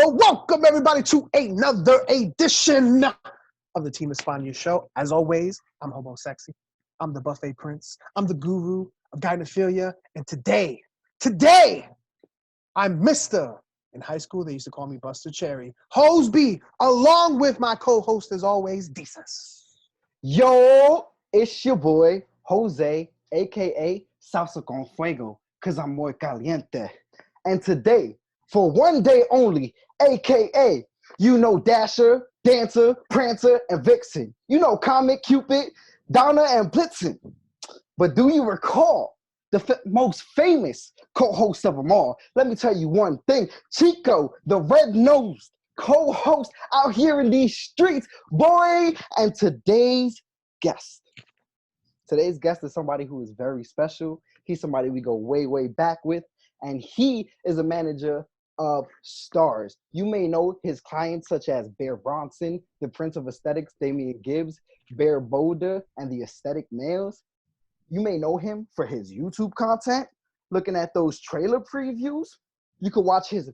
Welcome everybody to another edition of the Team Espana Show. As always, I'm Homo Sexy. I'm the buffet prince. I'm the guru of gynephilia. And today, I'm Mr. In high school, they used to call me Buster Cherry. Hoseby, along with my co-host as always, Desus. Yo, it's your boy, Jose, a.k.a. Salsa con Fuego, because I'm muy caliente. And today, for one day only, a.k.a., you know Dasher, Dancer, Prancer, and Vixen. You know Comet, Cupid, Donna, and Blitzen. But do you recall the most famous co-host of them all? Let me tell you one thing. Chico, the red-nosed co-host out here in these streets, boy. And today's guest is somebody who is very special. He's somebody we go way, way back with. And he is a manager of stars. You may know his clients such as Bear Bronson, the Prince of Aesthetics, Damian Gibbs, Bear Boulder, and the Aesthetic Males. You may know him for his YouTube content, looking at those trailer previews. You can watch his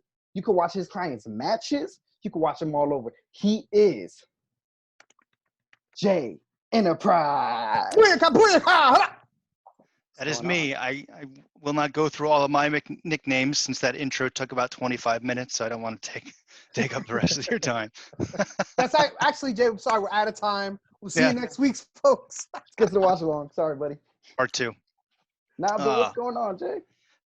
clients' matches. You can watch him all over. He is J Enterprise. That is me. I will not go through all of my nicknames since that intro took about 25 minutes, so I don't want to take up the rest of your time. That's actually, Jay, I'm sorry, we're out of time. We'll see you next week, folks. Let's get to the watch along. Sorry, buddy. Part 2. Nah, but what's going on, Jay?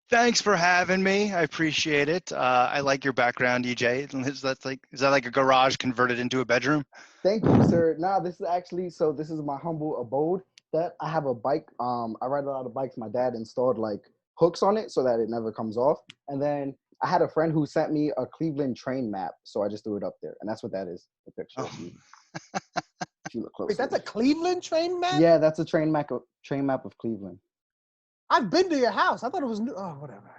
Thanks for having me. I appreciate it. I like your background, EJ. Is that like a garage converted into a bedroom? Thank you, sir. Nah, this is my humble abode. That I have a bike. I ride a lot of bikes. My dad installed like hooks on it so that it never comes off. And then I had a friend who sent me a Cleveland train map, so I just threw it up there. And that's what that is. The picture. Oh. If you look close. Wait, that's a Cleveland train map? Yeah, that's a train map of Cleveland. I've been to your house. I thought it was new. Oh, whatever.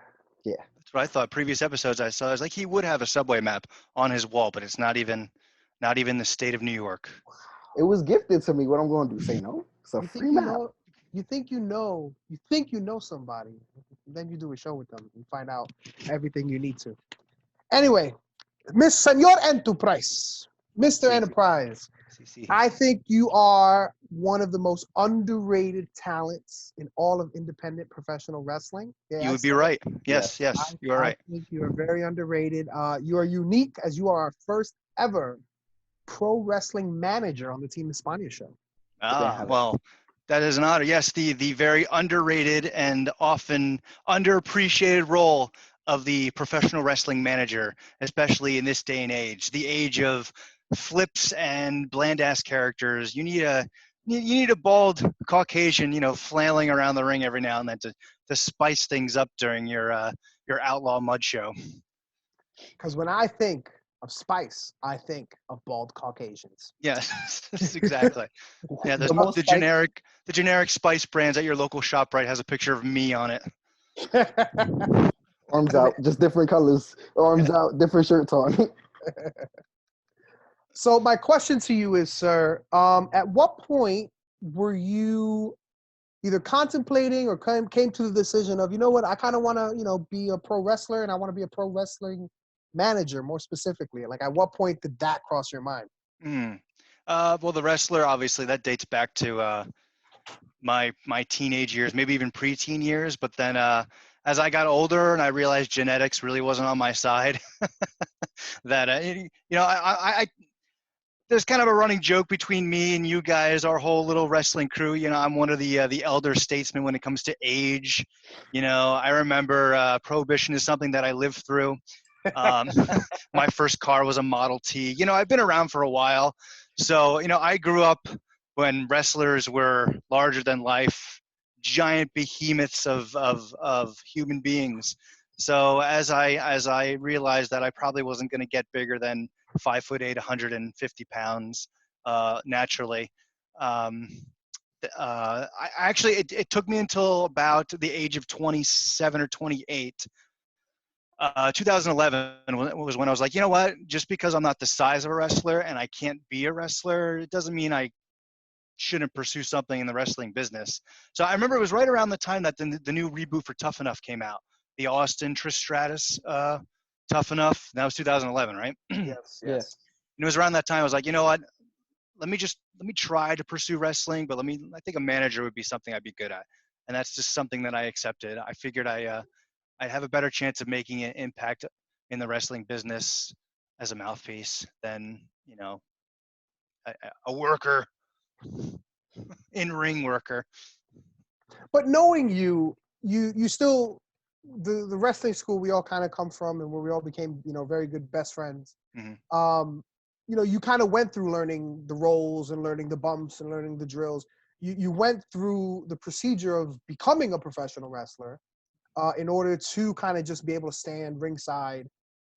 Yeah. That's what I thought. Previous episodes I saw, I was like, he would have a subway map on his wall, but it's not even the state of New York. It was gifted to me. What I'm going to do? Say no? It's a free map. You think you know somebody, then you do a show with them and find out everything you need to. Anyway, Senor Enterprise, Mr. Enterprise, I think you are one of the most underrated talents in all of independent professional wrestling. Yeah, you would be right. Yes, you are right. I think you are very underrated. You are unique as you are our first ever pro wrestling manager on the Team Espana Show. Well, that is an honor. Yes, the very underrated and often underappreciated role of the professional wrestling manager, especially in this day and age, the age of flips and bland-ass characters. You need a bald Caucasian, flailing around the ring every now and then to spice things up during your outlaw mud show. Because when I think of spice, I think of bald Caucasians. Yes, exactly. Yeah, the generic spice brands at your local ShopRite has a picture of me on it. Arms out, just different colors. Arms out, different shirts on. So my question to you is, sir, at what point were you either contemplating or came to the decision of, you know what, I kind of want to, be a pro wrestler and I want to be a pro wrestling manager more specifically? Like, at what point did that cross your mind? Well, the wrestler, obviously, that dates back to my teenage years, maybe even preteen years. But then as I got older and I realized genetics really wasn't on my side, that I there's kind of a running joke between me and you guys, our whole little wrestling crew. I'm one of the elder statesmen when it comes to age. I remember Prohibition is something that I lived through. My first car was a Model T. I've been around for a while. So, I grew up when wrestlers were larger than life, giant behemoths of human beings. So as I realized that I probably wasn't going to get bigger than 5'8", 150 pounds, naturally. It took me until about the age of 27 or 28. 2011 was when I was like, you know what? Just because I'm not the size of a wrestler and I can't be a wrestler, it doesn't mean I shouldn't pursue something in the wrestling business. So I remember it was right around the time that the new reboot for Tough Enough came out. The Austin Trish Stratus Tough Enough. That was 2011, right? And Yes, Yeah. yes. it was around that time I was like, you know what? Let me try to pursue wrestling, but I think a manager would be something I'd be good at. And that's just something that I accepted. I figured I'd have a better chance of making an impact in the wrestling business as a mouthpiece than, a worker, in-ring worker. But knowing you still the wrestling school we all kind of come from, and where we all became very good best friends. Mhm. You kind of went through learning the roles and learning the bumps and learning the drills. You went through the procedure of becoming a professional wrestler in order to kind of just be able to stand ringside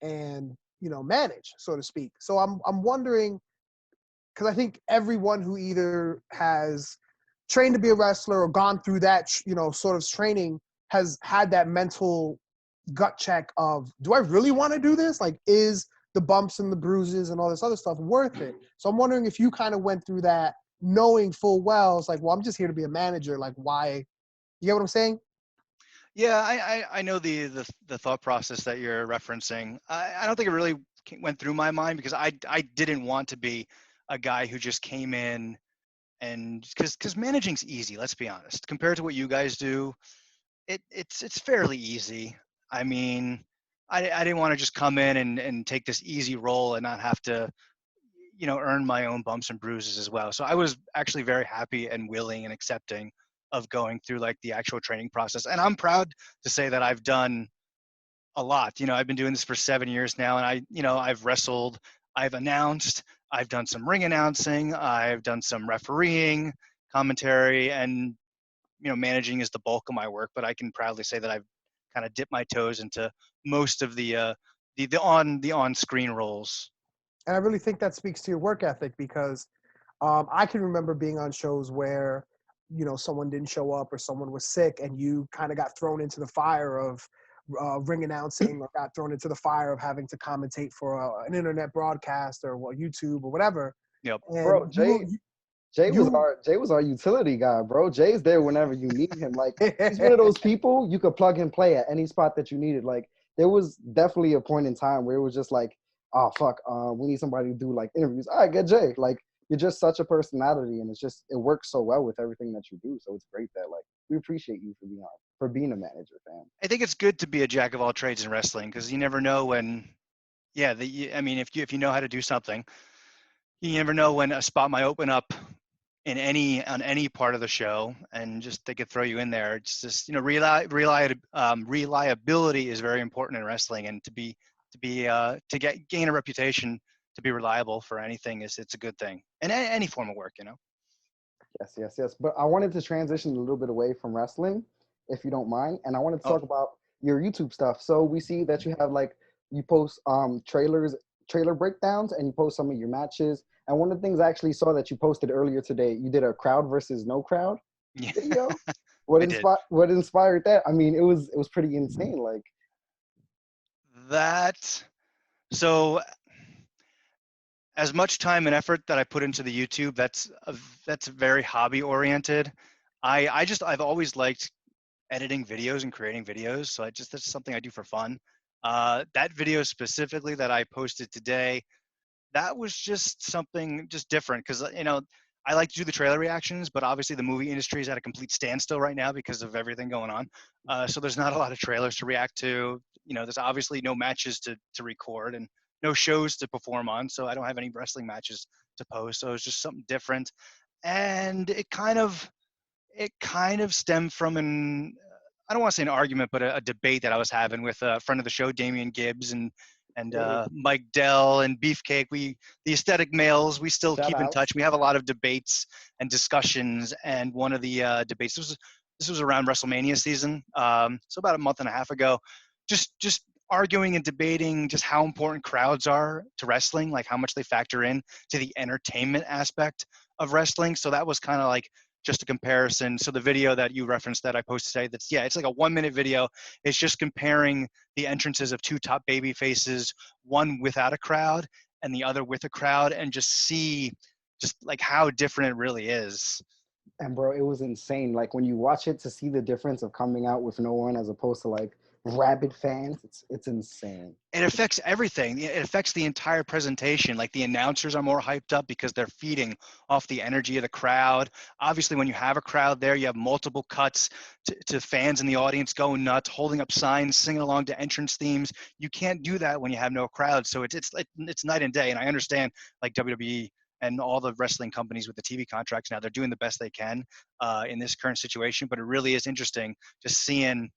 and manage, so to speak. So I'm wondering, because I think everyone who either has trained to be a wrestler or gone through that sort of training has had that mental gut check of, do I really want to do this? Like, is the bumps and the bruises and all this other stuff worth it? So I'm wondering if you kind of went through that knowing full well, it's like, well, I'm just here to be a manager. Like, why? You get what I'm saying? Yeah, I know the thought process that you're referencing. I don't think it really went through my mind because I didn't want to be a guy who just came in and because managing's easy. Let's be honest. Compared to what you guys do, it's fairly easy. I mean, I didn't want to just come in and take this easy role and not have to earn my own bumps and bruises as well. So I was actually very happy and willing and accepting of going through like the actual training process. And I'm proud to say that I've done a lot. I've been doing this for 7 years now, and I've wrestled, I've announced, I've done some ring announcing, I've done some refereeing, commentary, and managing is the bulk of my work. But I can proudly say that I've kind of dipped my toes into most of the on screen roles. And I really think that speaks to your work ethic, because I can remember being on shows where, someone didn't show up or someone was sick, and you kind of got thrown into the fire of ring announcing, or got thrown into the fire of having to commentate for an internet broadcast or YouTube or whatever. Yep. And Bro, Jay you, was our utility guy, bro. Jay's there whenever you need him. Like, he's one of you those people you could plug and play at any spot that you needed. Like, there was definitely a point in time where it was just like, oh fuck, we need somebody to do like interviews. All right, get Jay. Like, you're just such a personality, and it works so well with everything that you do. So it's great that like we appreciate you for being a manager, fam. I think it's good to be a jack of all trades in wrestling because you never know when. Yeah, I mean, if you know how to do something, you never know when a spot might open up on any part of the show, and just they could throw you in there. It's just reliability is very important in wrestling, and gain a reputation to be reliable for anything it's a good thing, and any form of work. Yes, yes, yes. But I wanted to transition a little bit away from wrestling, if you don't mind. And I wanted to Oh, talk about your YouTube stuff. So we see that you have like you post trailer breakdowns, and you post some of your matches. And one of the things I actually saw that you posted earlier today, you did a crowd versus no crowd yeah, video. I did What inspired that? I mean, it was pretty insane. Like, that. So as much time and effort that I put into the YouTube, that's very hobby oriented. I've always liked editing videos and creating videos, so that's something I do for fun. That video specifically that I posted today, that was just something just different because I like to do the trailer reactions, but obviously the movie industry is at a complete standstill right now because of everything going on. So there's not a lot of trailers to react to. There's obviously no matches to record and no shows to perform on. So I don't have any wrestling matches to post. So it's just something different, and it kind of stemmed from I don't want to say an argument, but a debate that I was having with a friend of the show, Damian Gibbs, and hey, Mike Dell and Beefcake. The aesthetic males, we still shout keep in touch. outs. We have a lot of debates and discussions. And one of the debates, this was around WrestleMania season, so about a month and a half ago. Just arguing and debating just how important crowds are to wrestling, like how much they factor in to the entertainment aspect of wrestling. So that was kind of like just a comparison. So the video that you referenced that I posted today, it's like a 1 minute video. It's just comparing the entrances of two top baby faces, one without a crowd and the other with a crowd, and just see just like how different it really is. And bro, it was insane. Like when you watch it to see the difference of coming out with no one as opposed to like rabid fans. It's insane. It affects everything. It affects the entire presentation. Like the announcers are more hyped up because they're feeding off the energy of the crowd. Obviously, when you have a crowd there, you have multiple cuts to fans in the audience going nuts, holding up signs, singing along to entrance themes. You can't do that when you have no crowd. So it's night and day. And I understand like WWE and all the wrestling companies with the TV contracts now, they're doing the best they can in this current situation. But it really is interesting just seeing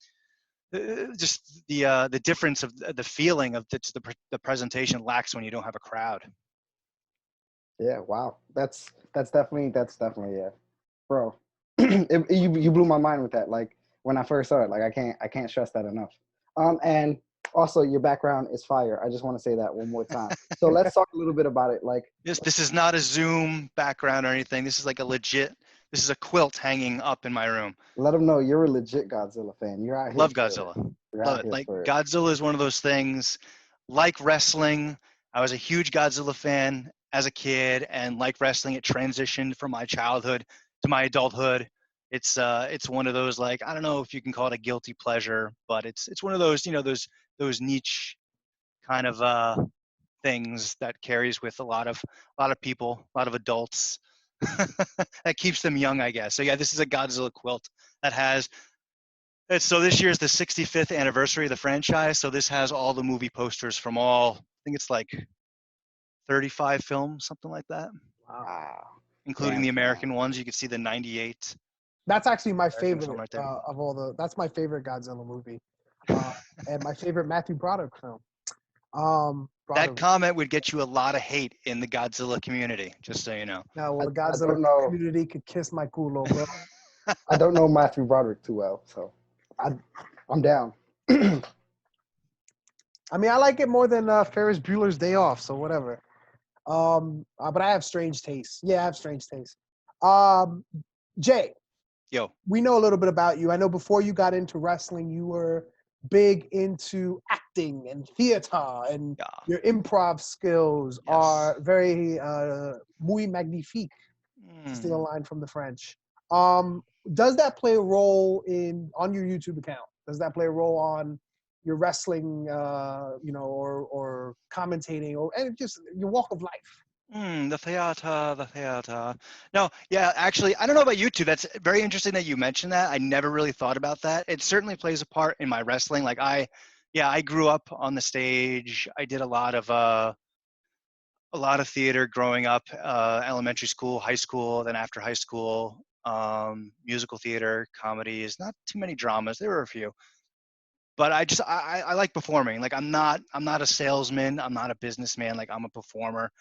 just the difference of the feeling of the presentation lacks when you don't have a crowd. Yeah, wow. That's definitely yeah, bro. You blew my mind with that. Like when I first saw it, like I can't stress that enough. And also your background is fire. I just want to say that one more time. So let's talk a little bit about it. Like This is not a Zoom background or anything. This is like this is a quilt hanging up in my room. let them know you're a legit Godzilla fan. You're out here. Love for it. Godzilla. You're Love out it. here Like for it. Godzilla is one of those things. Like wrestling, I was a huge Godzilla fan as a kid, and like wrestling, it transitioned from my childhood to my adulthood. It's one of those, like, I don't know if you can call it a guilty pleasure, but it's one of those, those niche kind of things that carries with a lot of people, a lot of adults. That keeps them young, I guess. So yeah, this is a Godzilla quilt that has. So this year is the 65th anniversary of the franchise. So this has all the movie posters from all. I think it's like 35 films, something like that, Wow. Wow. including Damn, the fam. American ones. You can see the 98. That's actually my American film favorite right there. of all the. That's my favorite Godzilla movie, and my favorite Matthew Broderick film. That Broderick. comment would get you a lot of hate in the Godzilla community, just so you know. Now, well, the I Godzilla don't know. community could kiss my culo, bro. I don't know Matthew Broderick too well, so I'm down. I mean, I like it more than Ferris Bueller's Day Off, so whatever. But I have strange taste. Yeah, I have strange taste. Jay, Yo, we know a little bit about you. I know before you got into wrestling, you were big into acting and theater, and yeah, your improv skills yes. are very muy magnifique, to steal a line from the French. Does that play a role on your YouTube account? Does that play a role on your wrestling, or commentating, and just your walk of life? The theater. No, yeah, actually, I don't know about YouTube. That's very interesting that you mentioned that. I never really thought about that. It certainly plays a part in my wrestling. Like I grew up on the stage. I did a lot of theater growing up, elementary school, high school, then after high school, musical theater, comedies, not too many dramas. There were a few. But I like performing. Like I'm not a salesman. I'm not a businessman. Like I'm a performer.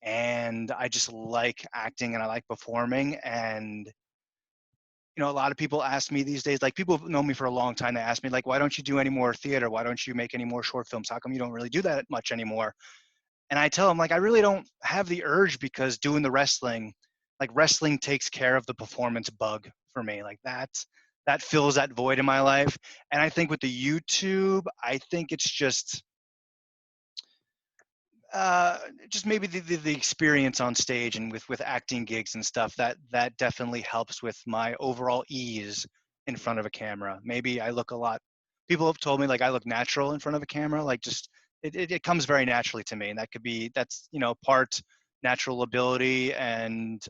And I just like acting and I like performing. And a lot of people ask me these days, like people who've known me for a long time, they ask me like, why don't you do any more theater? Why don't you make any more short films? How come you don't really do that much anymore? And I tell them like, I really don't have the urge, because doing the wrestling, like wrestling takes care of the performance bug for me. Like that fills that void in my life. And I think with the YouTube, I think it's just maybe the experience on stage and with acting gigs and stuff, that definitely helps with my overall ease in front of a camera. Maybe I look a lot, people have told me like I look natural in front of a camera, like just it comes very naturally to me. And that's part natural ability and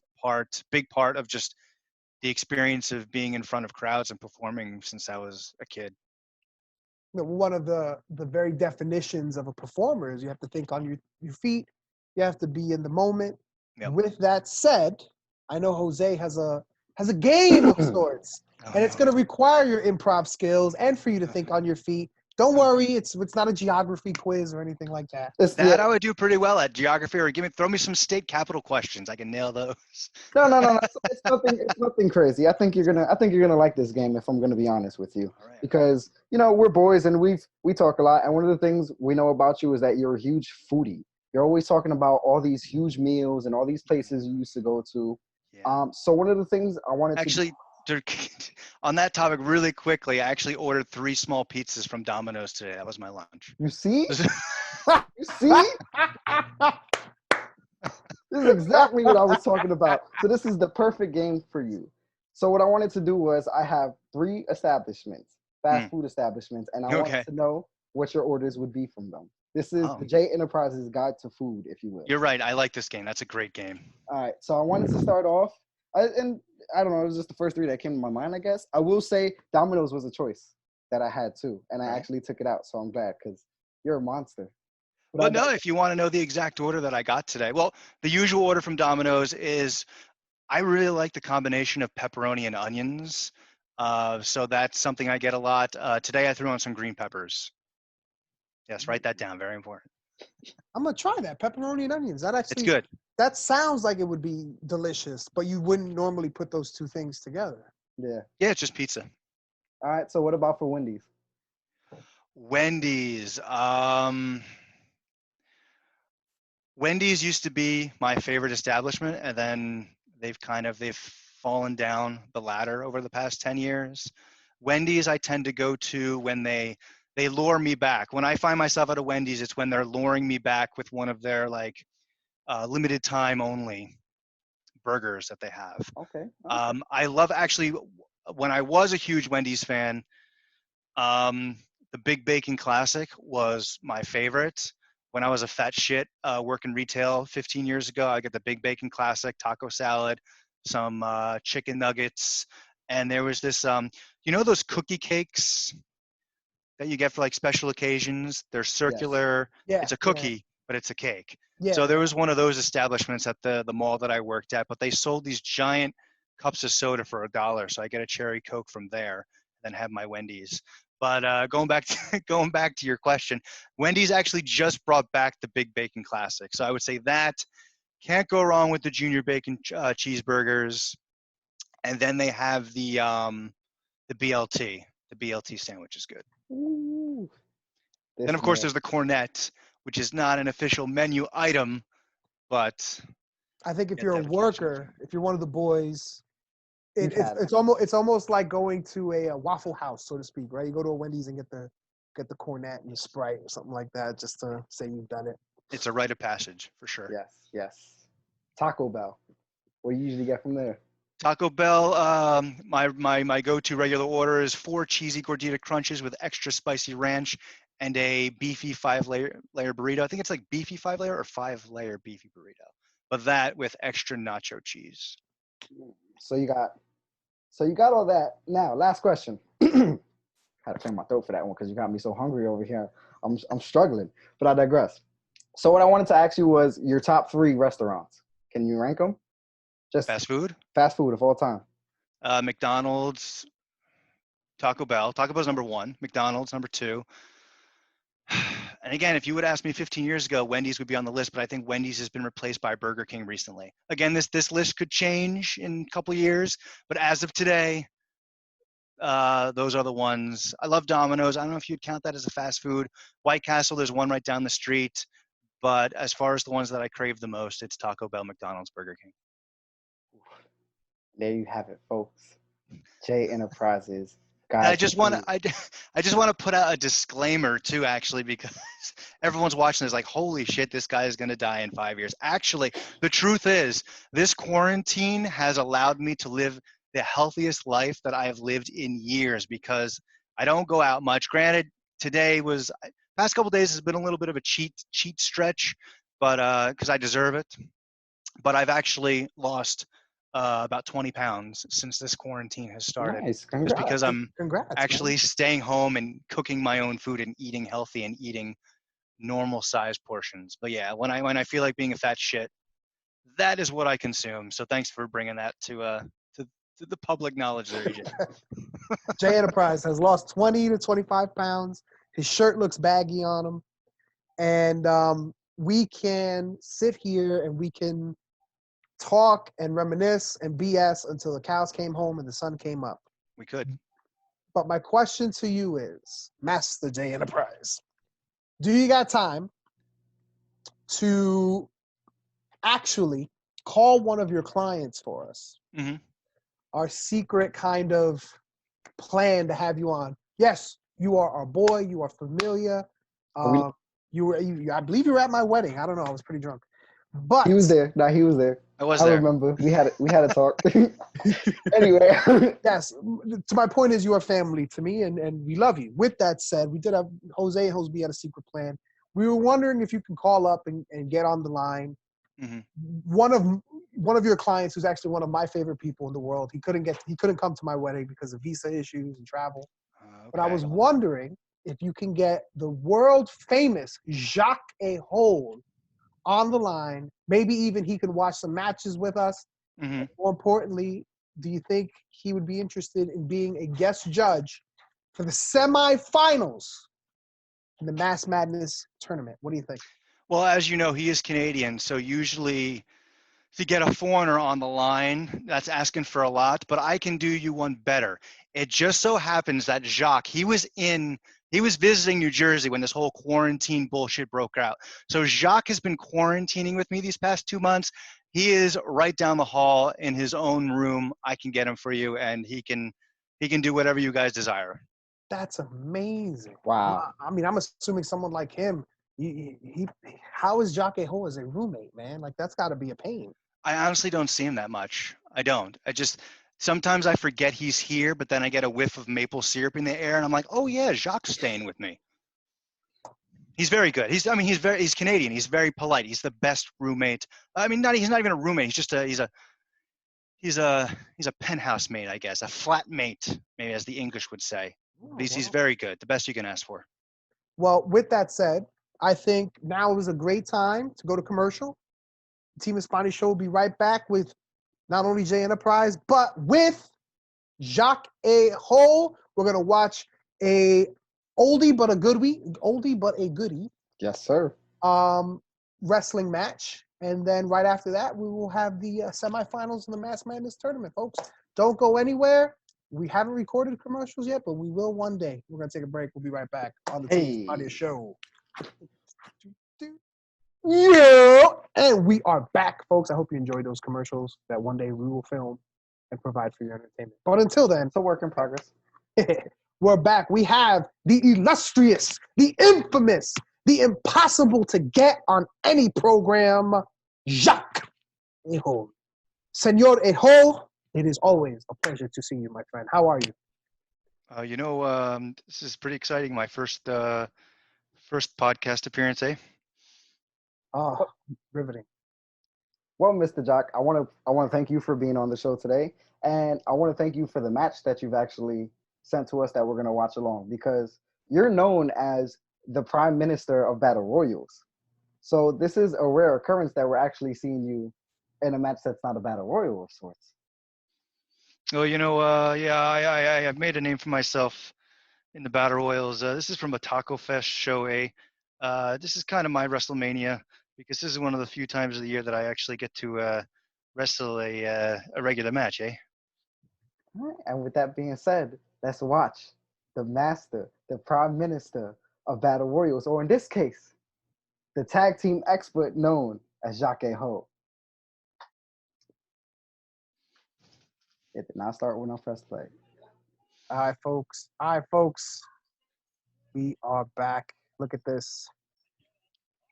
big part of just the experience of being in front of crowds and performing since I was a kid. One of the very definitions of a performer is you have to think on your feet. You have to be in the moment. Yep. With that said, I know Jose has a game of sorts, and it's going to require your improv skills and for you to think on your feet. Don't worry, it's not a geography quiz or anything like that. I would do pretty well at geography, or throw me some state capital questions. I can nail those. No. It's nothing crazy. I think you're gonna like this game, if I'm gonna be honest with you. All right. Because we're boys and we talk a lot, and one of the things we know about you is that you're a huge foodie. You're always talking about all these huge meals and all these places you used to go to. Yeah. So one of the things I wanted to on that topic, really quickly, I actually ordered 3 small pizzas from Domino's today. That was my lunch. You see? You see? This is exactly what I was talking about. So this is the perfect game for you. So what I wanted to do was I have 3 establishments fast food establishments, and I Okay. wanted to know what your orders would be from them. This is Oh. the J Enterprises Guide to Food, if you will. You're right. I like this game. That's a great game. All right, so I wanted to start off, and I don't know, it was just the first three that came to my mind, I guess. I will say Domino's was a choice that I had too, and I Right. actually took it out, so I'm glad because you're a monster. But no, if you want to know the exact order that I got today, well, the usual order from Domino's is I really like the combination of pepperoni and onions. So that's something I get a lot. Today I threw on some green peppers. Yes, write that down. Very important. I'm gonna try that pepperoni and onions. That It's actually, good. that sounds like it would be delicious, but you wouldn't normally put those two things together. Yeah. Yeah, it's just pizza. All right, so what about for Wendy's? Wendy's. Wendy's used to be my favorite establishment, and then they've fallen down the ladder over the past 10 years. Wendy's I tend to go to when they lure me back. When I find myself at a Wendy's, it's when they're luring me back with one of their like limited time only burgers that they have. Okay. I love actually when I was a huge Wendy's fan, the Big Bacon Classic was my favorite. When I was a fat shit working retail 15 years ago, I get the Big Bacon Classic, taco salad, some chicken nuggets, and there was this, you know, those cookie cakes that you get for like special occasions? They're circular. Yeah, It's a cookie, but it's a cake. Yeah. So there was one of those establishments at the mall that I worked at, but they sold these giant cups of soda for $1. So I get a cherry Coke from there, then have my Wendy's. But going back to your question, Wendy's actually just brought back the Big Bacon Classic. So I would say that can't go wrong with the Junior Bacon cheeseburgers, and then they have the BLT. The BLT sandwich is good. Ooh. Then of course there's the cornet, which is not an official menu item, but I think if Yeah, you're a definitely worker, if you're one of the boys, You've had it's almost like going to a Waffle House, so to speak, right? You go to a Wendy's and get the cornet and the Sprite or something like that, just to say you've done it. it's a rite of passage for sure. Yes. Taco Bell. What do you usually get from there? Taco Bell, my go-to regular order is 4 cheesy gordita crunches with extra spicy ranch and a beefy 5-layer burrito. I think it's like beefy 5-layer or 5-layer beefy burrito, but that with extra nacho cheese. So you got all that. Now, last question. Had to clear my throat for that one because you got me so hungry over here. I'm struggling, but I digress. So what I wanted to ask you was your top 3 restaurants. Can you rank them? Just Fast food, fast food of all time. McDonald's, Taco Bell. Taco Bell's number 1. McDonald's number 2. And again, if you would ask me 15 years ago, Wendy's would be on the list, but I think Wendy's has been replaced by Burger King recently. Again, this list could change in a couple of years, but as of today, those are the ones. I love Domino's. I don't know if you'd count that as a fast food. White Castle, there's one right down the street. But as far as the ones that I crave the most, it's Taco Bell, McDonald's, Burger King. There you have it, folks. J Enterprises. And I just want to put out a disclaimer too, actually, because everyone's watching this like, holy shit, this guy is going to die in 5 years. Actually, the truth is this quarantine has allowed me to live the healthiest life that I have lived in years because I don't go out much. Granted, past couple of days has been a little bit of a cheat stretch, but because I deserve it. But I've actually lost about 20 pounds since this quarantine has started. Nice. Just because I'm Congrats, actually man. staying home and cooking my own food and eating healthy and eating normal size portions. But yeah, when I feel like being a fat shit, that is what I consume. So thanks for bringing that to the public knowledge there, EJ. J Enterprise has lost 20 to 25 pounds. His shirt looks baggy on him. And we can sit here and we can talk and reminisce and BS until the cows came home and the sun came up. We could. But my question to you is, Master J Enterprise, do you got time to actually call one of your clients for us? Mm-hmm. Our secret kind of plan to have you on. Yes, you are our boy. You are familiar. I believe you were at my wedding. I don't know. I was pretty drunk. But he was there. No, he was there. I was I there. remember we had a talk. Anyway, Yes, to my point is you are family to me, and we love you. With that said, we did have Jose and Jose had a secret plan. We were wondering if you can call up and get on the line. Hmm. One of your clients, who's actually one of my favorite people in the world, he couldn't come to my wedding because of visa issues and travel. But I Okay. was wondering if you can get the world famous Jacques Eh Hole on the line. Maybe even he could watch some matches with us. Hmm. More importantly, do you think he would be interested in being a guest judge for the semifinals in the Mass Madness tournament? What do you think? Well, as you know, he is Canadian, so usually to get a foreigner on the line, that's asking for a lot, but I can do you one better. It just so happens that Jacques, he was visiting New Jersey when this whole quarantine bullshit broke out. So Jacques has been quarantining with me these past 2 months. He is right down the hall in his own room. I can get him for you, and he can do whatever you guys desire. That's amazing. wow. I mean, I'm assuming someone like him, how is Jacques Hole as a roommate, man? Like, that's got to be a pain. I honestly don't see him that much. I don't. I just sometimes I forget he's here, but then I get a whiff of maple syrup in the air, and I'm like, oh yeah, Jacques staying with me. He's very good. He's Canadian. He's very polite. He's the best roommate. I mean, he's not even a roommate. He's a penthouse mate, I guess, a flat mate, maybe as the English would say. Oh, But he's well. very good. The best you can ask for. Well, with that said, I think now is a great time to go to commercial. The Team Espana Show will be right back with not only J Enterprise, but with Jacques A. Hole. We're gonna watch a oldie but a goodie Yes, sir. wrestling match, and then right after that, we will have the semifinals in the Mass Madness tournament, folks. Don't go anywhere. We haven't recorded commercials yet, but we will one day. We're gonna take a break. We'll be right back on the Team Hey. Espana Show. Yeah, and we are back, folks. I hope you enjoyed those commercials that one day we will film and provide for your entertainment. But until then, It's a work in progress. we're back. We have the illustrious, the infamous, the impossible to get on any program, Jacques Eh Hole. Senor Eh Hole, it is always a pleasure to see you, my friend. How are you? This is pretty exciting. My first podcast appearance, eh? Oh, riveting. Well, Mr. Jock, I want to thank you for being on the show today, and I want to thank you for the match that you've actually sent to us that we're going to watch along, because you're known as the Prime Minister of Battle Royals. So this is a rare occurrence that we're actually seeing you in a match that's not a Battle Royal of sorts. Well, yeah, I've made a name for myself in the battle royals. This is from a Taco Fest show, eh? This is kind of my WrestleMania because this is one of the few times of the year that I actually get to wrestle a regular match, eh? All right. And with that being said, let's watch the master, the Prime Minister of Battle Royals, or in this case, the tag team expert known as Jacques Eh Hole. It did not start when I pressed play. All right, folks. All right, folks. We are back. Look at this.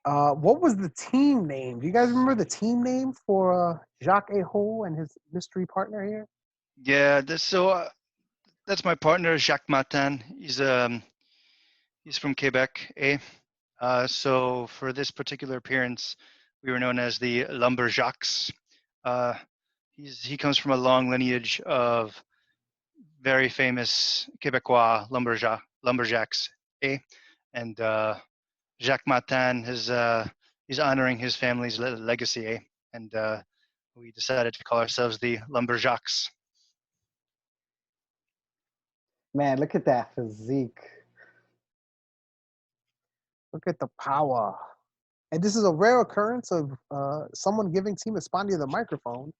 What was the team name? Do you guys remember the team name for Jacques A. Hole and his mystery partner here? Yeah, that's my partner Jacques Martin. He's from Quebec, eh? So for this particular appearance, we were known as the Lumberjacks. Uh, he comes from a long lineage of very famous Quebecois lumberjacks, eh? And Jacques Martin he's honoring his family's legacy, eh? And we decided to call ourselves the Lumberjacks. Man, look at that physique. Look at the power. And this is a rare occurrence of someone giving Team Espana the microphone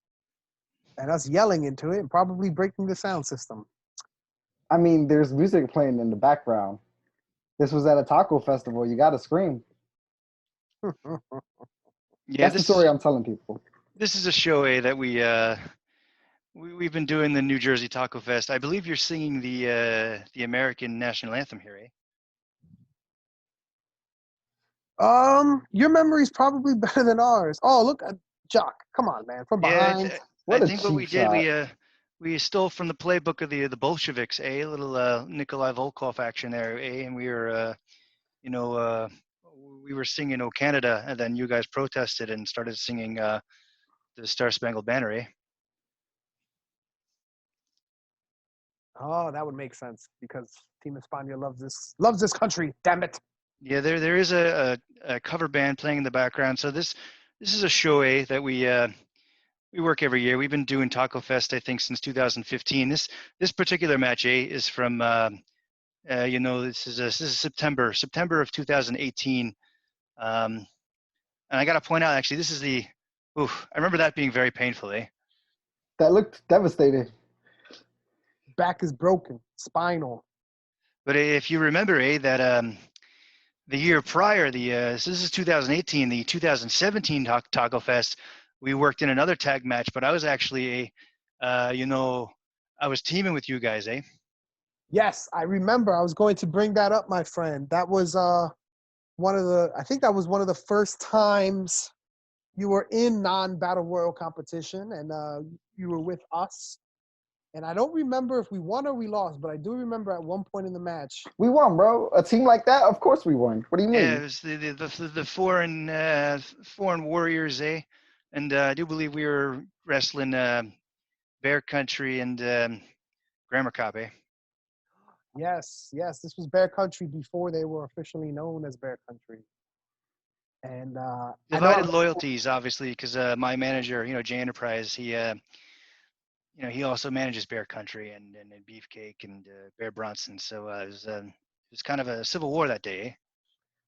and us yelling into it and probably breaking the sound system. I mean, there's music playing in the background. This was at a taco festival. You got to scream. Yeah, That's the story I'm telling people. this is a show, eh, that we've been doing the New Jersey Taco Fest. I believe you're singing the American national anthem here, eh? Your memory's probably better than ours. Oh, look, Jacques, come on, man, from Yeah, behind. I What a think what we cheap did, shot. we stole from the playbook of the Bolsheviks, eh? A little Nikolai Volkov action there, eh? And we were, you know, we were singing "O Canada," and then you guys protested and started singing the Star Spangled Banner, eh? Oh, that would make sense because Team Espana loves this country. Damn it. Yeah, there is a cover band playing in the background. So this is a show, eh, that we work every year. We've been doing Taco Fest, I think, since 2015. This particular match, eh, is from this is September of 2018. And I got to point out, actually, this is I remember that being very painful, eh? That looked devastating. Back is broken, spinal. But if you remember, eh, that the year prior, so this is 2018, the 2017 Taco Fest, we worked in another tag match, but I was actually I was teaming with you guys, eh? Yes, I remember. I was going to bring that up, my friend. That was I think that was one of the first times you were in non-battle royal competition, and you were with us. And I don't remember if we won or we lost, but I do remember at one point in the match. We won, bro. A team like that, of course we won. What do you mean? Yeah, it was the foreign warriors, eh? And I do believe we were wrestling Bear Country and Grammar Cop, eh? Yes, this was Bear Country before they were officially known as Bear Country. And Divided loyalties, obviously, because my manager, J Enterprise, he also manages Bear Country and Beefcake and Bear Bronson. So it was kind of a civil war that day, eh?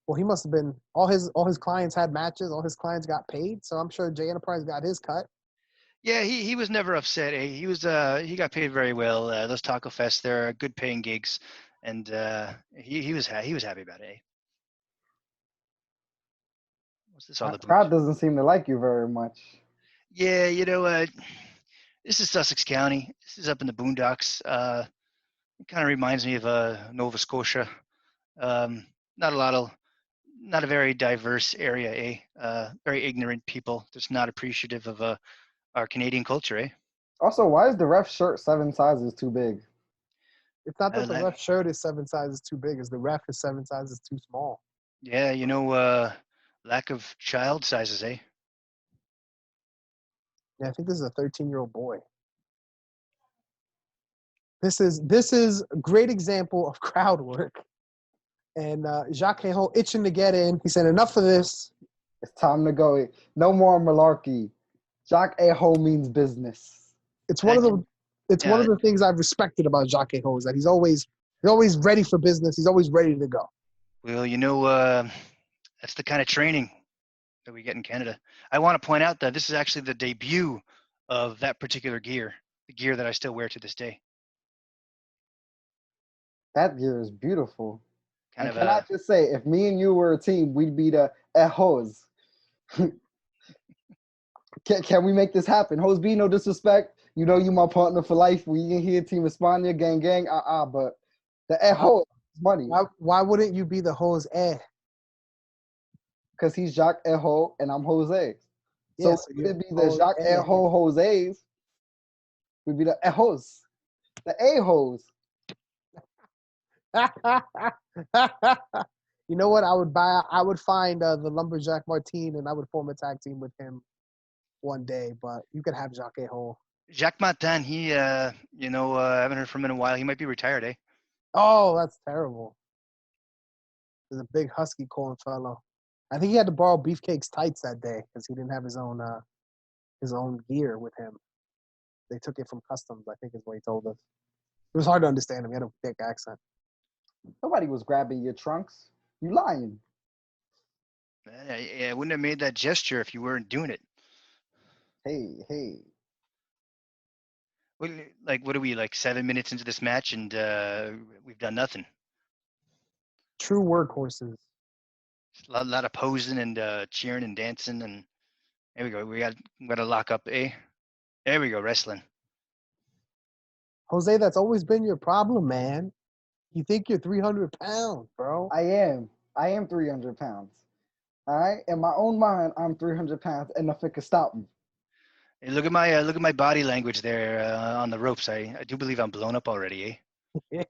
well, he must have been all his clients had matches, all his clients got paid, so I'm sure J Enterprise got his cut. Yeah, he was never upset. Eh? He got paid very well. Those Taco Fests, they're good paying gigs, and he was happy about it. Eh? What's this all about? Crowd doesn't seem to like you very much. Yeah, this is Sussex County. This is up in the boondocks. It kind of reminds me of Nova Scotia. Um, not a very diverse area, eh? Very ignorant people, just not appreciative of our Canadian culture, eh? Also, why is the ref shirt 7 sizes too big? It's not that the That, ref shirt is 7 sizes too big, it's the ref is 7 sizes too small. yeah, lack of child sizes, eh? Yeah, I think this is a 13-year-old boy. This is a great example of crowd work. And Jacques Eh Hole itching to get in. He said, enough of this. It's time to go. No more malarkey. Jacques Eh Hole means business. It's one of Yeah. the things I've respected about Jacques Eh Hole is that he's always ready for business. He's always ready to go. Well, that's the kind of training that we get in Canada. I want to point out that this is actually the debut of that particular gear, the gear that I still wear to this day. That gear is beautiful. Kind And of can I just say, if me and you were a team, we'd be the Eh Holes. Can we make this happen? Hose B, no disrespect. You know you my partner for life. We in here, Team Espana, gang, but the Eh Hole is money. Why wouldn't you be the Hose Eh? Because he's Jacques Eh Hole and I'm Jose. So Yes, it'd be the Jacques Eh Hole Jose's. We'd be the Eh Holes. The A-holes. You know what? I would find the Lumberjack Martin and I would form a tag team with him one day, but you could have Jacques Eh Hole. Jacques Martin. He, I haven't heard from him in a while. He might be retired, eh? Oh, that's terrible. There's a big husky corn fellow. I think he had to borrow Beefcake's tights that day because he didn't have his own gear with him. They took it from customs, I think is what he told us. It was hard to understand him. He had a thick accent. Nobody was grabbing your trunks. You lying. I wouldn't have made that gesture if you weren't doing it. Hey. What are we, like 7 minutes into this match and we've done nothing? True workhorses. A lot of posing and cheering and dancing, and there we go. We got to lock up, eh? There we go, wrestling. Jose, that's always been your problem, man. You think you're 300 pounds, bro. I am 300 pounds. All right. In my own mind, I'm 300 pounds and nothing can stop me. Hey, look at my body language there on the ropes. I do believe I'm blown up already, eh?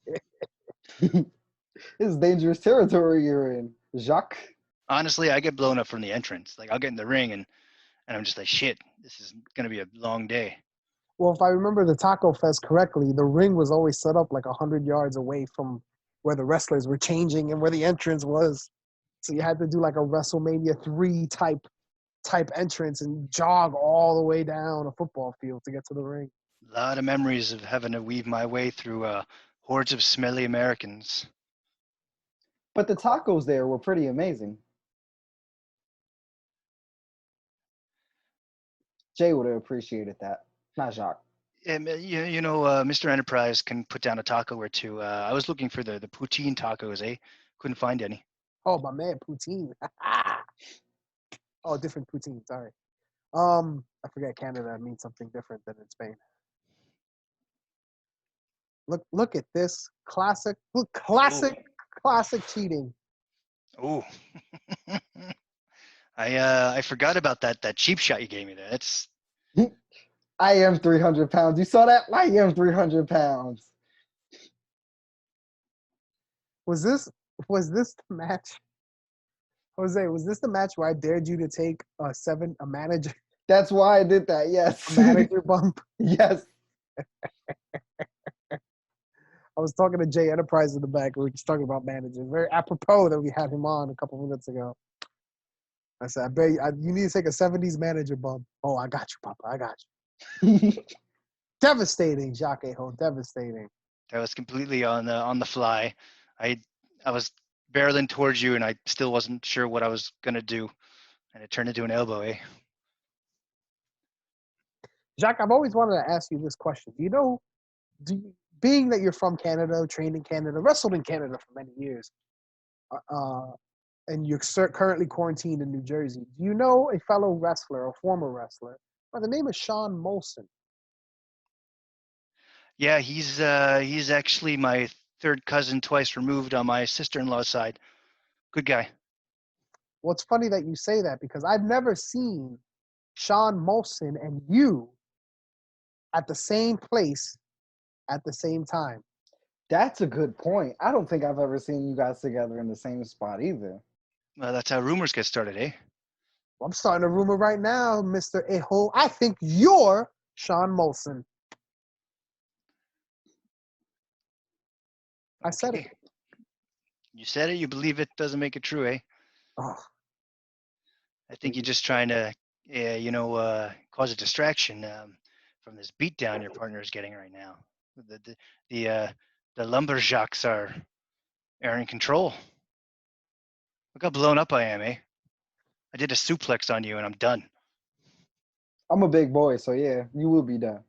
This is dangerous territory you're in, Jacques. Honestly, I get blown up from the entrance. Like I'll get in the ring and I'm just like, shit, this is gonna be a long day. Well, if I remember the Taco Fest correctly, the ring was always set up like 100 yards away from where the wrestlers were changing and where the entrance was. So you had to do like a WrestleMania 3 type entrance and jog all the way down a football field to get to the ring. A lot of memories of having to weave my way through hordes of smelly Americans. But the tacos there were pretty amazing. Jay would have appreciated that, not Jacques. And, Mr. Enterprise can put down a taco or two. I was looking for the poutine tacos, eh? Couldn't find any. Oh, my man, poutine. Oh, different poutine. Sorry. I forget Canada means something different than in Spain. Look at this classic. Look, classic cheating. Oh. I forgot about that cheap shot you gave me there. That's I am 300 pounds. You saw that? I am 300 pounds. Was this the match? Jose, was this the match where I dared you to take a manager That's why I did that. Yes. manager bump? Yes. I was talking to Jay Enterprise in the back. We were just talking about managers. Very apropos that we had him on a couple minutes ago. I said, I bet you need to take a 70s manager bump. Oh, I got you, Papa. I got you. Devastating, Jacques Eh Hole. Devastating. that was completely on the fly. I was barreling towards you and I still wasn't sure what I was gonna do, and it turned into an elbow, eh? Jacques, I've always wanted to ask you this question. Being that you're from Canada, trained in Canada, wrestled in Canada for many years, and you're currently quarantined in New Jersey, do you know a fellow wrestler, a former wrestler, by the name of Sean Molson? Yeah, he's actually my third cousin twice removed on my sister-in-law's side. Good guy. Well, it's funny that you say that because I've never seen Sean Molson and you at the same place at the same time. That's a good point. I don't think I've ever seen you guys together in the same spot either. Well, that's how rumors get started, eh? I'm starting a rumor right now, Mr. Eh Hole. I think you're Sean Molson. I said it. Okay. You said it. You believe it. Doesn't make it true, eh? Oh, I think you're just trying to, cause a distraction from this beatdown your partner is getting right now. The lumberjacks are in control. Look how blown up I am, eh? I did a suplex on you and I'm done. I'm a big boy, so yeah, you will be done.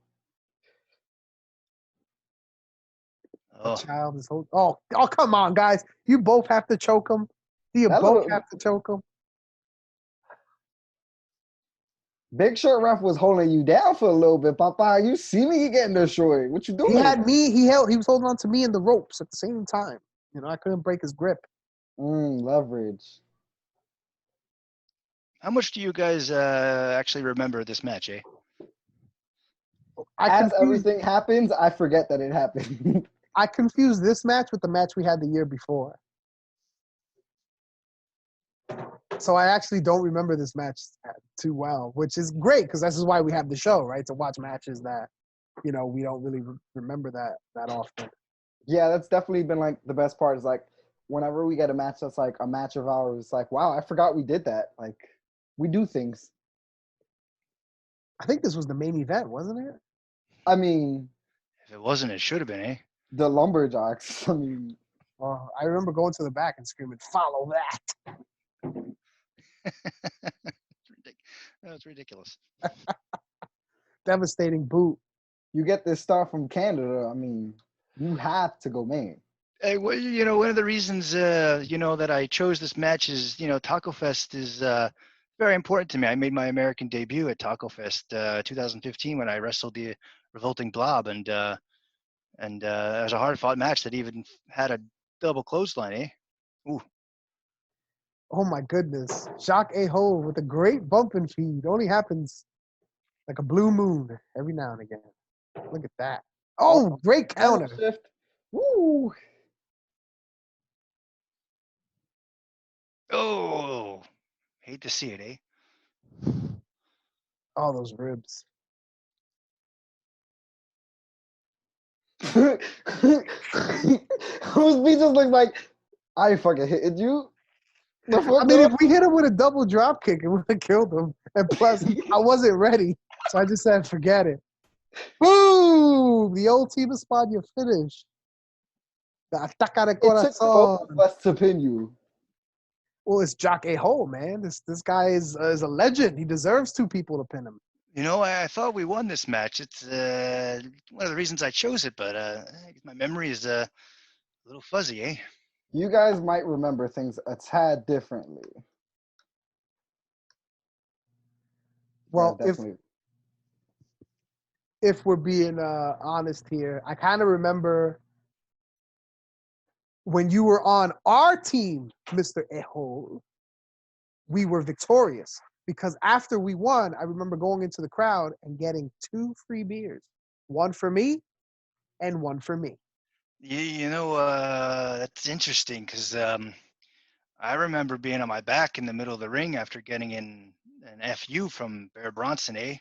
the Oh, child is holding. Oh, come on, guys. You both have to choke him. Do you That both little- have to choke him? Big Shirt Ref was holding you down for a little bit, Papa. You see me getting destroyed. What you doing? He had me. He was holding on to me in the ropes at the same time. I couldn't break his grip. Leverage. how much do you guys actually remember this match, eh? As everything happens, I forget that it happened. I confused this match with the match we had the year before. So I actually don't remember this match too well, which is great because this is why we have the show, right? To watch matches that, we don't really remember that often. Yeah, that's definitely been like the best part is like whenever we get a match that's like a match of ours, it's like, wow, I forgot we did that. Like we do things. I think this was the main event, wasn't it? I mean, If it wasn't, it should have been, eh? the lumberjacks. I mean, I remember going to the back and screaming, "Follow that!" That's ridiculous. Devastating boot. you get this star from Canada. I mean, you have to go main. Hey, well, one of the reasons, that I chose this match is, Taco Fest is very important to me. I made my American debut at Taco Fest 2015 when I wrestled the Revolting Blob, and it was a hard-fought match that even had a double clothesline, eh? Ooh. Oh my goodness. Jacques Eh Hole with a great bumping feed. Only happens like a blue moon every now and again. Look at that. Oh, great counter. Shift. Woo! Oh, hate to see it, eh? All those ribs. Whose beat just looked like I fucking hit you. The fuck I mean, up? if we hit him with a double drop kick, it would have killed him. And plus, I wasn't ready. So I just said, forget it. Boom! The old Team Espana finish. The ataca de It took both corazón. of us to pin you. Well, it's Jacques A. Hole, man. This guy is a legend. He deserves two people to pin him. You know, I thought we won this match. It's one of the reasons I chose it, but my memory is a little fuzzy, eh? You guys might remember things a tad differently. Well, Yeah, definitely. if we're being honest here, I kind of remember when you were on our team, Mr. Eh Hole, we were victorious. Because after we won, I remember going into the crowd and getting 2 free beers. One for me and one for me. You know, that's interesting because I remember being on my back in the middle of the ring after getting in an FU from Bear Bronson, eh?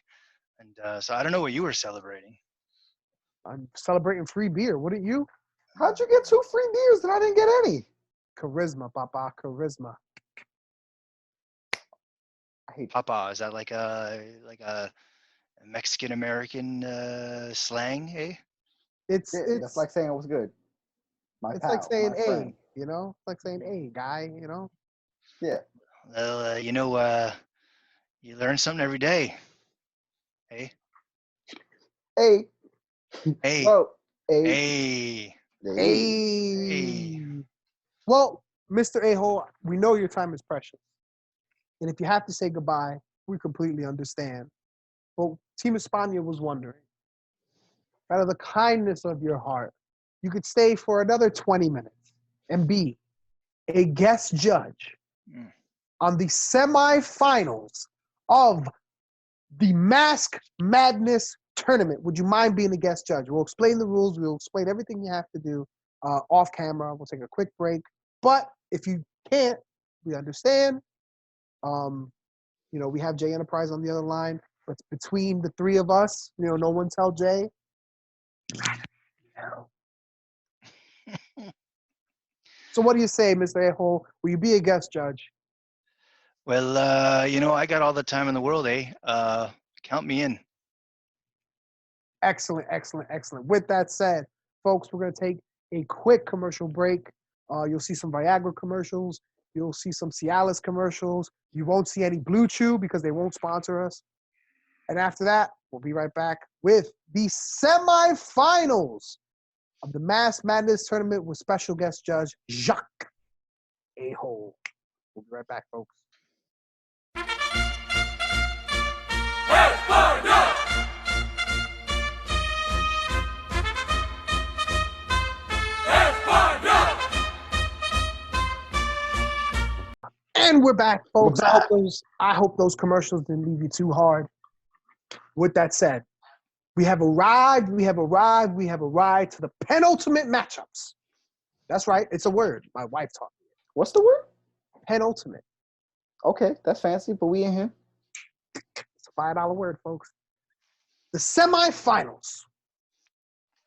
And so I don't know what you were celebrating. I'm celebrating free beer. Wouldn't you? How'd you get 2 free beers and I didn't get any? Charisma, papa, charisma. I hate you. Papa, is that like a Mexican American slang, eh? It's Yeah, that's like saying it was good. My it's pal, like saying my A, friend. you know? It's like saying A, guy, you know? Yeah. Well, you know, you learn something every day, eh? Hey. Hey, Well, hey. hey, Hey. Hey. hey. Well, Mr. A Hole, we know your time is precious. And if you have to say goodbye, we completely understand. But Team Espana was wondering, out of the kindness of your heart, you could stay for another 20 minutes and be a guest judge Mm. on the semifinals of the Mask Madness tournament. Would you mind being a guest judge? We'll explain the rules. We'll explain everything you have to do off camera. We'll take a quick break. But if you can't, we understand. You know, we have Jay Enterprise on the other line, but between the three of us, you know, no one tell Jay. So what do you say, Mr. A-Hole? Will you be a guest judge? Well, you know, I got all the time in the world, eh? Count me in. Excellent, excellent, excellent. With that said, folks, we're going to take a quick commercial break. You'll see some Viagra commercials. You'll see some Cialis commercials. You won't see any Blue Chew because they won't sponsor us. And after that, we'll be right back with the semifinals of the Mass Madness tournament with special guest judge Jacques A. Hole. We'll be right back, folks. And we're back, folks. We're back. I hope those commercials didn't leave you too hard. With that said, we have arrived to the penultimate matchups. That's right. It's a word. My wife taught me. What's the word? Penultimate. Okay, that's fancy, but we in here. It's a $5 word, folks. The semifinals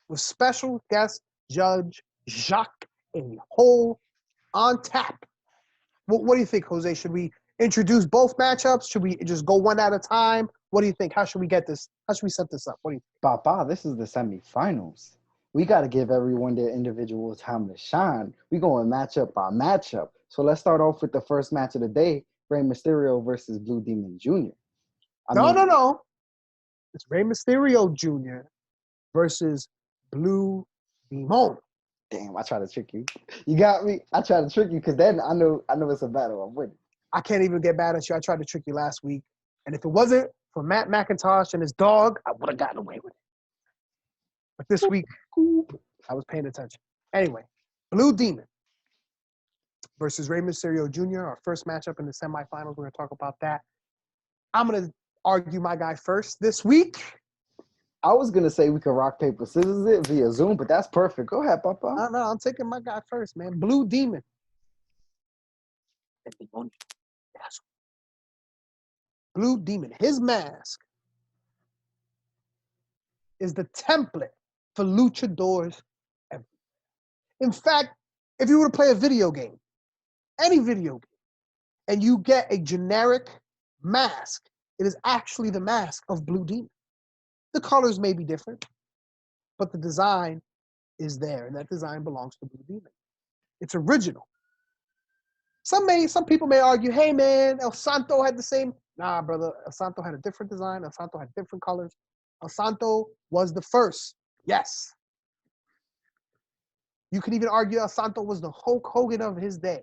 with special guest judge Jacques A. Hole on tap. What do you think, Jose? Should we introduce both matchups? Should we just go one at a time? What do you think? How should we get this? How should we set this up? What do you think? Papa, this is the semifinals. We got to give everyone their individual time to shine. We going matchup by matchup. So let's start off with the first match of the day, Rey Mysterio versus Blue Demon Jr. No. It's Rey Mysterio Jr. versus Blue Demon. Damn, I tried to trick you. You got me. I tried to trick you because then I know it's a battle. I'm winning. I can't even get mad at you. I tried to trick you last week. And if it wasn't for Matt McIntosh and his dog, I would have gotten away with it. But this week, I was paying attention. Anyway, Blue Demon. versus Rey Mysterio Jr., our first matchup in the semifinals. We're going to talk about that. I'm going to argue my guy first this week. I was gonna say we could rock, paper, scissors it via Zoom, but that's perfect. Go ahead, Papa. No, I'm taking my guy first, man. Blue Demon. Blue Demon. His mask is the template for luchadors. In fact, if you were to play a video game, any video game, and you get a generic mask, it is actually the mask of Blue Demon. The colors may be different, but the design is there, and that design belongs to Blue Demon. It's original. Some people may argue, hey man, El Santo had the same. Nah, brother, El Santo had a different design. El Santo had different colors. El Santo was the first. Yes. You could even argue El Santo was the Hulk Hogan of his day.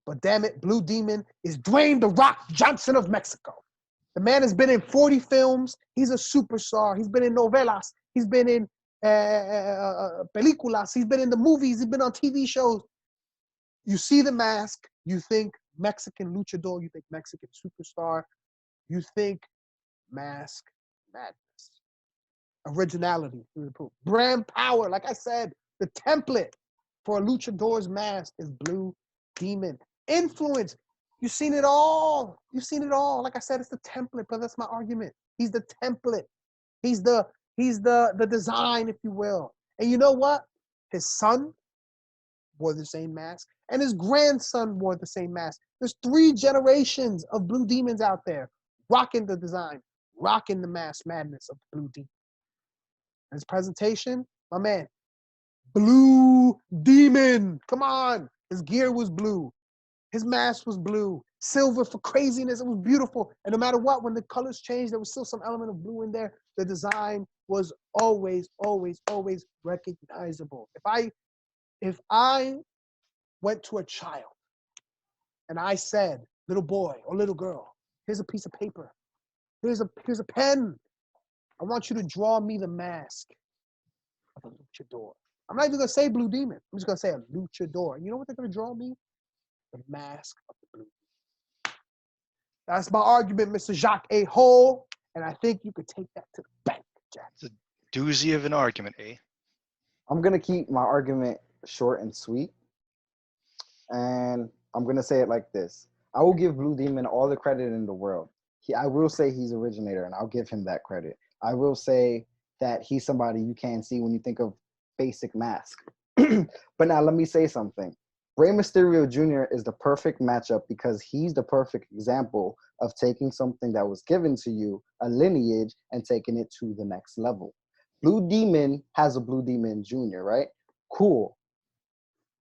But damn it, Blue Demon is Dwayne "The Rock" Johnson of Mexico. The man has been in 40 films. He's a superstar. He's been in novelas. He's been in películas. He's been in the movies. He's been on TV shows. You see the mask, you think Mexican luchador, you think Mexican superstar, you think mask madness. Originality, brand power. Like I said, the template for a luchador's mask is Blue Demon. Influence, you've seen it all. You've seen it all. Like I said, it's the template, but that's my argument. He's the template. He's the design, if you will. And you know what? His son wore the same mask, and his grandson wore the same mask. There's 3 generations of Blue Demons out there rocking the design, rocking the mask madness of the Blue Demon. His presentation, my man, Blue Demon. Come on. His gear was blue. His mask was blue. Silver for craziness. It was beautiful. And no matter what, when the colors changed, there was still some element of blue in there. The design was always, always, always recognizable. If I went to a child and I said, little boy or little girl, here's a piece of paper. Here's a pen. I want you to draw me the mask of a luchador. I'm not even going to say Blue Demon. I'm just going to say a luchador. You know what they're going to draw me? The mask of the Blue Demon. That's my argument, Mr. Jacques Eh Hole. And I think you could take that to the bank, Jack. It's a doozy of an argument, eh? I'm gonna keep my argument short and sweet, and I'm gonna say it like this: I will give Blue Demon all the credit in the world. I will say he's originator, and I'll give him that credit. I will say that he's somebody you can't see when you think of basic mask. But now let me say something. Rey Mysterio Jr. is the perfect matchup because he's the perfect example of taking something that was given to you, a lineage, and taking it to the next level. Blue Demon has a Blue Demon Jr., right? Cool.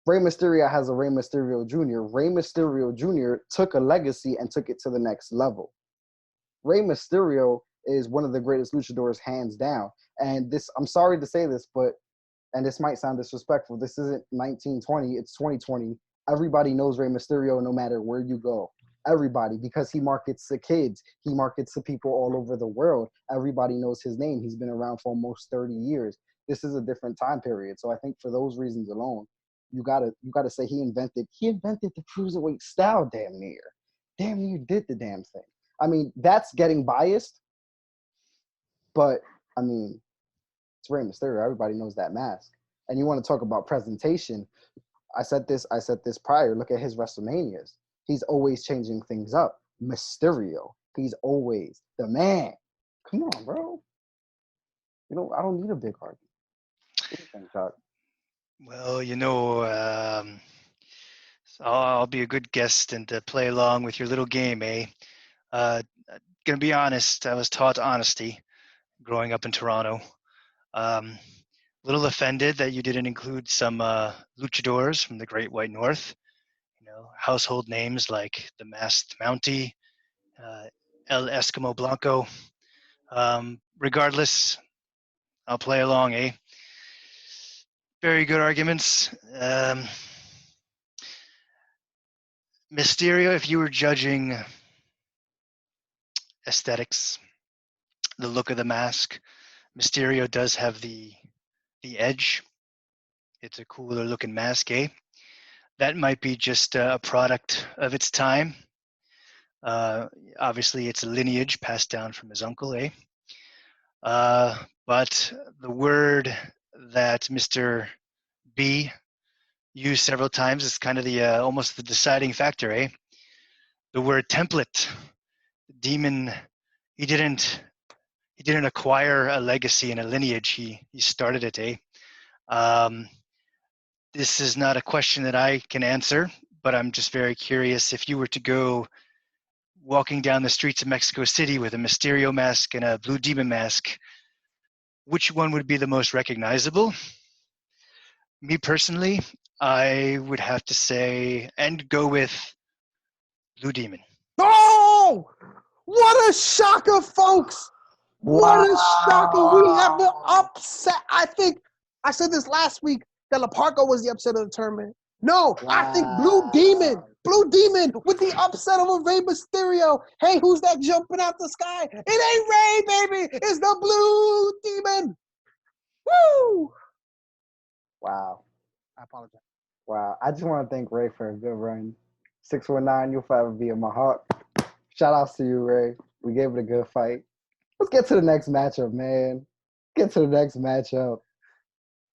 Rey Mysterio has a Rey Mysterio Jr. Rey Mysterio Jr. took a legacy and took it to the next level. Rey Mysterio is one of the greatest luchadors, hands down. And this, I'm sorry to say this, but, and this might sound disrespectful, this isn't 1920, it's 2020. Everybody knows Rey Mysterio no matter where you go. Everybody, because he markets to kids. He markets to people all over the world. Everybody knows his name. He's been around for almost 30 years. This is a different time period. So I think for those reasons alone, you gotta say he invented the cruiserweight style damn near. Damn near did the damn thing. I mean, that's getting biased, but I mean, it's Rey Mysterio. Everybody knows that mask. And you want to talk about presentation. I said this prior. Look at his WrestleManias. He's always changing things up. Mysterio. He's always the man. Come on, bro. You know, I don't need a big argument. What do you think, Doc? Well, so I'll be a good guest and to play along with your little game, eh? Gonna be honest, I was taught honesty growing up in Toronto. Little offended that you didn't include some luchadors from the Great White North. Household names like the Masked Mountie, El Eskimo Blanco. Regardless, I'll play along, eh? Very good arguments. Mysterio, if you were judging aesthetics, the look of the mask, Mysterio does have the edge. It's a cooler looking mask, eh? that might be just a product of its time. Obviously, it's a lineage passed down from his uncle, eh? But the word that Mr. B used several times is kind of the almost the deciding factor, eh? The word template. Demon, he didn't acquire a legacy and a lineage. He started it, eh? This is not a question that I can answer, but I'm just very curious. If you were to go walking down the streets of Mexico City with a Mysterio mask and a Blue Demon mask, which one would be the most recognizable? Me personally, I would have to say, and go with Blue Demon. Oh, what a shocker, folks! What a shocker! We have the upset. I think I said this last week that Laparco was the upset of the tournament. No, I think Blue Demon with the upset over Rey Mysterio. Hey, who's that jumping out the sky? It ain't Rey, baby. It's the Blue Demon. Woo! Wow. I apologize. Wow. I just want to thank Ray for a good run. 619, you'll forever be in my heart. Shout outs to you, Ray. We gave it a good fight. Let's get to the next matchup, man. Get to the next matchup.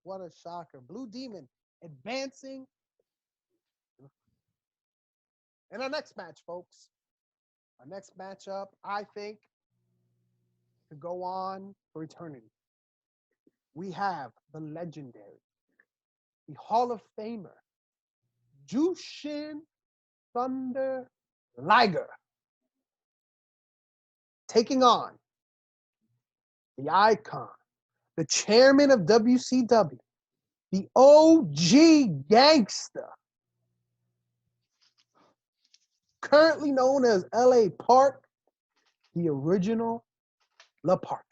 What a shocker. Blue Demon advancing. In our next match, folks. Our next matchup, I think, to go on for eternity. We have the legendary, the Hall of Famer, Jushin Thunder Liger, taking on the icon, the chairman of WCW, the OG gangster, currently known as LA Park, the original La Parka.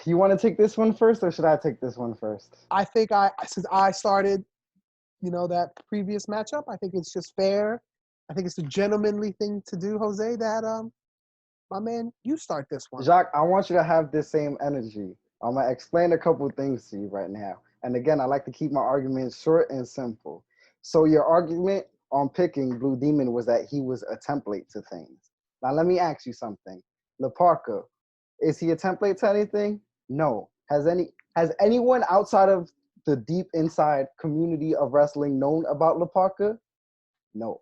You want to take this one first, or should I take this one first? I think since I started, that previous matchup, I think it's just fair. I think it's a gentlemanly thing to do, Jose, that my man, you start this one. Jacques, I want you to have this same energy. I'm going to explain a couple of things to you right now. And again, I like to keep my arguments short and simple. So your argument on picking Blue Demon was that he was a template to things. Now, let me ask you something. La Parka, is he a template to anything? No. Has anyone outside of the deep inside community of wrestling known about La Parka? No.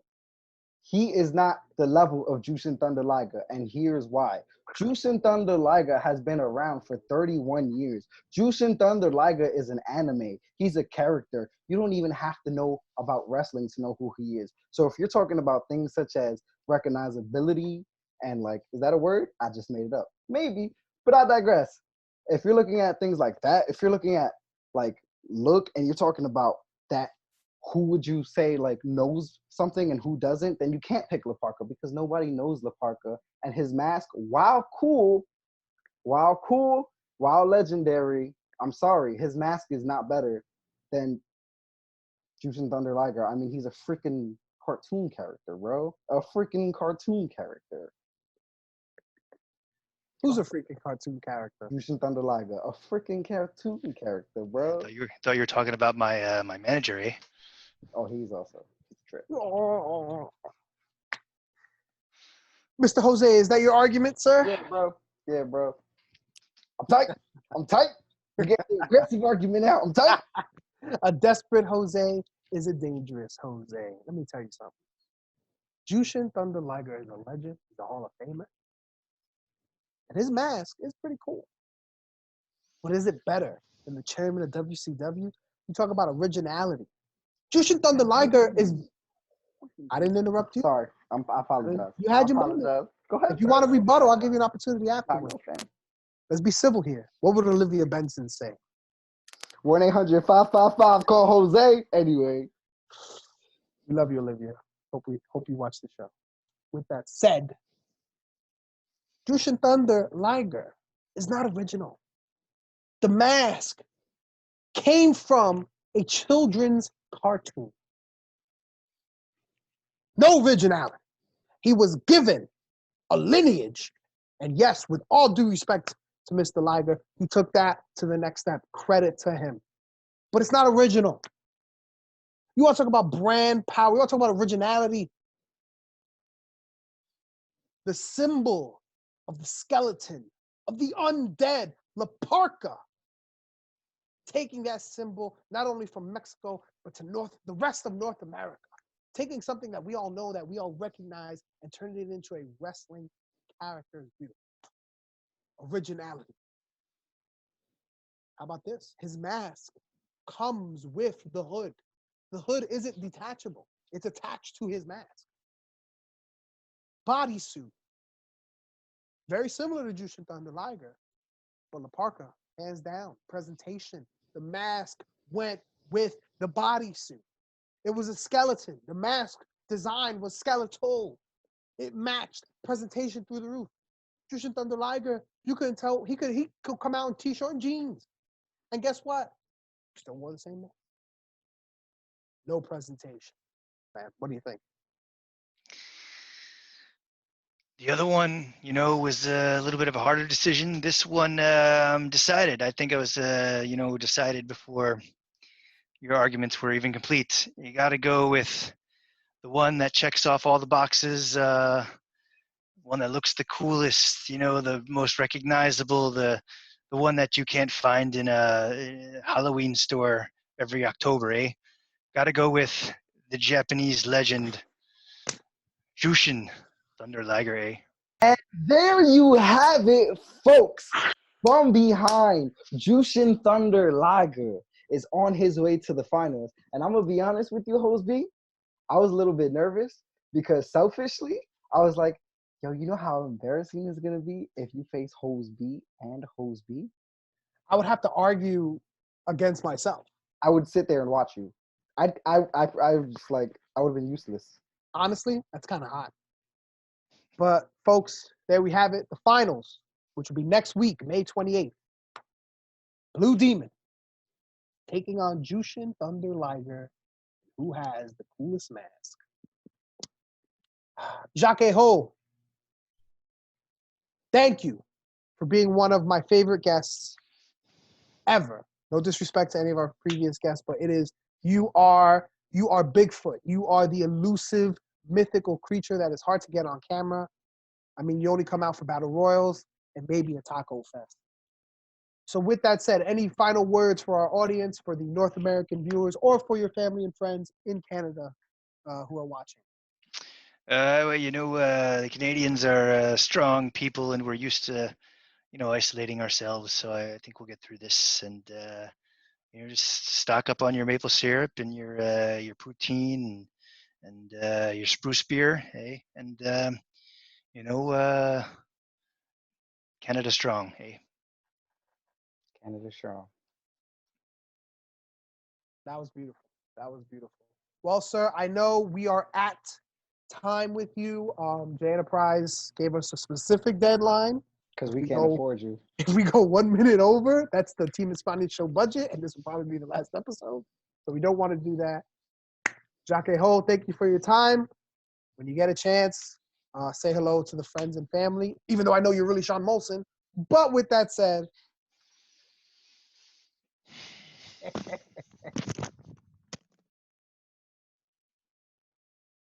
He is not the level of Jushin Thunder Liger, and here's why. Jushin Thunder Liger has been around for 31 years. Jushin Thunder Liger is an anime. He's a character. You don't even have to know about wrestling to know who he is. So if you're talking about things such as recognizability and is that a word? I just made it up. Maybe, but I digress. If you're looking at things like that, if you're looking at look and you're talking about that, who would you say knows something and who doesn't, then you can't pick La Parka because nobody knows La Parka. And his mask, while cool, while legendary, I'm sorry, his mask is not better than Jushin Thunder Liger. I mean, he's a freaking cartoon character, bro. A freaking cartoon character. Who's a freaking cartoon character? Jushin Thunder Liger, a freaking cartoon character, bro. Thought you were talking about my my manager, eh? Oh, he's also a trip. Mr. Jose, is that your argument, sir? Yeah, bro. I'm tight. You get the aggressive argument out. I'm tight. A desperate Jose is a dangerous Jose. Let me tell you something. Jushin Thunder Liger is a legend. He's a Hall of Famer. And his mask is pretty cool. But is it better than the chairman of WCW? You talk about originality. Jushin Thunder Liger is... I didn't interrupt you. Sorry. I apologize. You had your moment. Go ahead. If you want to rebuttal, I'll give you an opportunity afterwards. Okay. Let's be civil here. What would Olivia Benson say? 1-800-555 call Jose. Anyway. We love you, Olivia. Hope you watch the show. With that said, Jushin Thunder Liger is not original. The mask came from a children's cartoon. No originality. He was given a lineage. And yes, with all due respect to Mr. Liger, he took that to the next step. Credit to him. But it's not original. You want to talk about brand power. You want to talk about originality. The symbol of the skeleton, of the undead, La Parka. Taking that symbol not only from Mexico, but to the rest of North America. Taking something that we all know, that we all recognize, and turning it into a wrestling character is beautiful. Originality. How about this? His mask comes with the hood. The hood isn't detachable. It's attached to his mask. Bodysuit. Very similar to Jushin Thunder Liger, but La Parka, hands down. Presentation. The mask went with the bodysuit. It was a skeleton. The mask design was skeletal. It matched. Presentation through the roof. Jushin Thunder Liger, you couldn't tell. He could come out in t-shirt and jeans. And guess what? Still wore the same mask. No presentation. Man, what do you think? The other one, was a little bit of a harder decision. This one decided. I think I was, decided before your arguments were even complete. You got to go with the one that checks off all the boxes, one that looks the coolest, the most recognizable, the one that you can't find in a Halloween store every October, eh? Got to go with the Japanese legend, Jushin Thunder Liger, eh? And there you have it, folks. From behind, Jushin Thunder Liger is on his way to the finals. And I'm going to be honest with you, Hose B, I was a little bit nervous because selfishly, I was like, yo, you know how embarrassing it's going to be if you face Hose B and Hose B? I would have to argue against myself. I would sit there and watch you. I was just like, I would have been useless. Honestly, that's kind of hot. But folks, there we have it. The finals, which will be next week, May 28th. Blue Demon taking on Jushin Thunder Liger, who has the coolest mask. Jacques Eh Hole, thank you for being one of my favorite guests ever. No disrespect to any of our previous guests, but you are Bigfoot. You are the elusive, mythical creature that is hard to get on camera. I mean, you only come out for battle royals and maybe a taco fest. So with that said, any final words for our audience, for the North American viewers, or for your family and friends in Canada who are watching? Well, the Canadians are strong people, and we're used to, isolating ourselves. So I think we'll get through this, and just stock up on your maple syrup and your poutine and your spruce beer, hey, and Canada strong, hey. Canada strong. That was beautiful. That was beautiful. Well, sir, I know we are at time with you. J Enterprise gave us a specific deadline. Because we can't afford you. If we go 1 minute over, that's the Team Espana Show budget, and this will probably be the last episode. So we don't want to do that. Jacques Eh Hole, thank you for your time. When you get a chance, say hello to the friends and family, even though I know you're really Sean Molson. But with that said,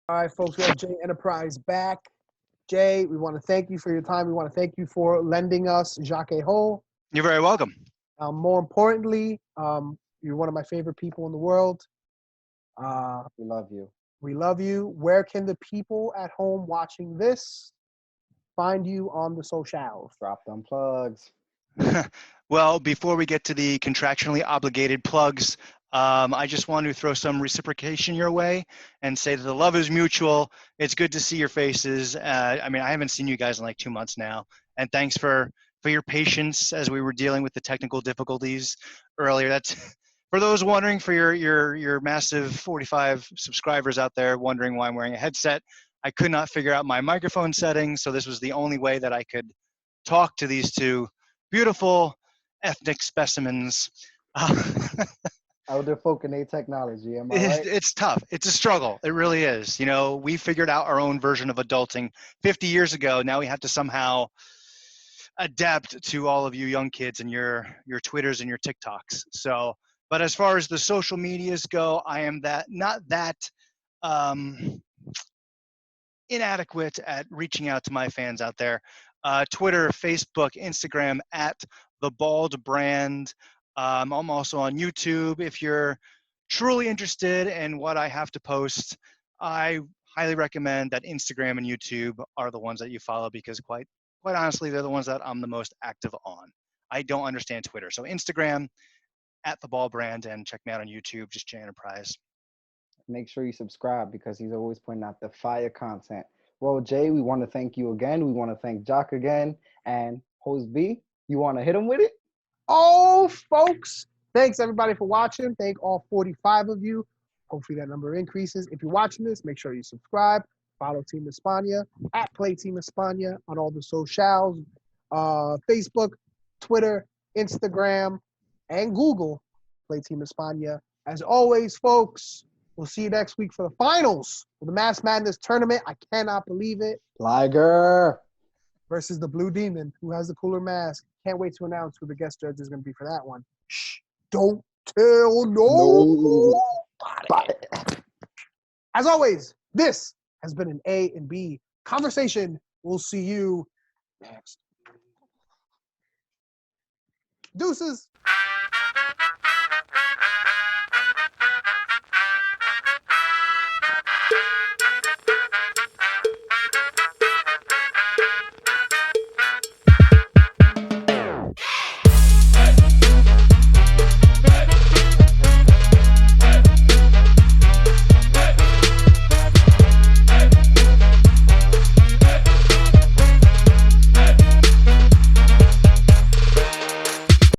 all right, folks, we have J Enterprise back. Jay, we want to thank you for your time. We want to thank you for lending us Jacques Eh Hole. You're very welcome. More importantly, you're one of my favorite people in the world. We love you. We love you. Where can the people at home watching this find you on the socials? Drop them plugs. Well, before we get to the contractually obligated plugs, I just want to throw some reciprocation your way and say that the love is mutual. It's good to see your faces. I haven't seen you guys in like 2 months now. And thanks for your patience as we were dealing with the technical difficulties earlier. That's for those wondering, for your massive 45 subscribers out there wondering why I'm wearing a headset. I could not figure out my microphone settings, so this was the only way that I could talk to these two beautiful ethnic specimens. Elder folk and their technology, am I right? It's tough. It's a struggle. It really is. We figured out our own version of adulting 50 years ago. Now we have to somehow adapt to all of you young kids and your Twitters and your TikToks. So But as far as the social medias go, I am not that um, inadequate at reaching out to my fans out there. Twitter, Facebook, Instagram at the Bald Brand. I'm also on YouTube. If you're truly interested in what I have to post, I highly recommend that Instagram and YouTube are the ones that you follow because quite honestly, they're the ones that I'm the most active on. I don't understand Twitter. So Instagram at the Bald Brand and check me out on YouTube, just J Enterprise. Make sure you subscribe because he's always putting out the fire content. Well, Jay, we want to thank you again. We want to thank Jacques again. And host B, you want to hit him with it? Oh, folks, thanks everybody for watching. Thank all 45 of you. Hopefully that number increases. If you're watching this, make sure you subscribe. Follow Team Espana at Playteamespana on all the socials, Facebook, Twitter, Instagram, and Google. Team Espana. As always, folks, we'll see you next week for the finals of the Mass Madness tournament. I cannot believe it. Liger Versus the Blue Demon, who has the cooler mask. Can't wait to announce who the guest judge is going to be for that one. Shh, don't tell nobody. As always, this has been an A and B conversation. We'll see you next. Deuces.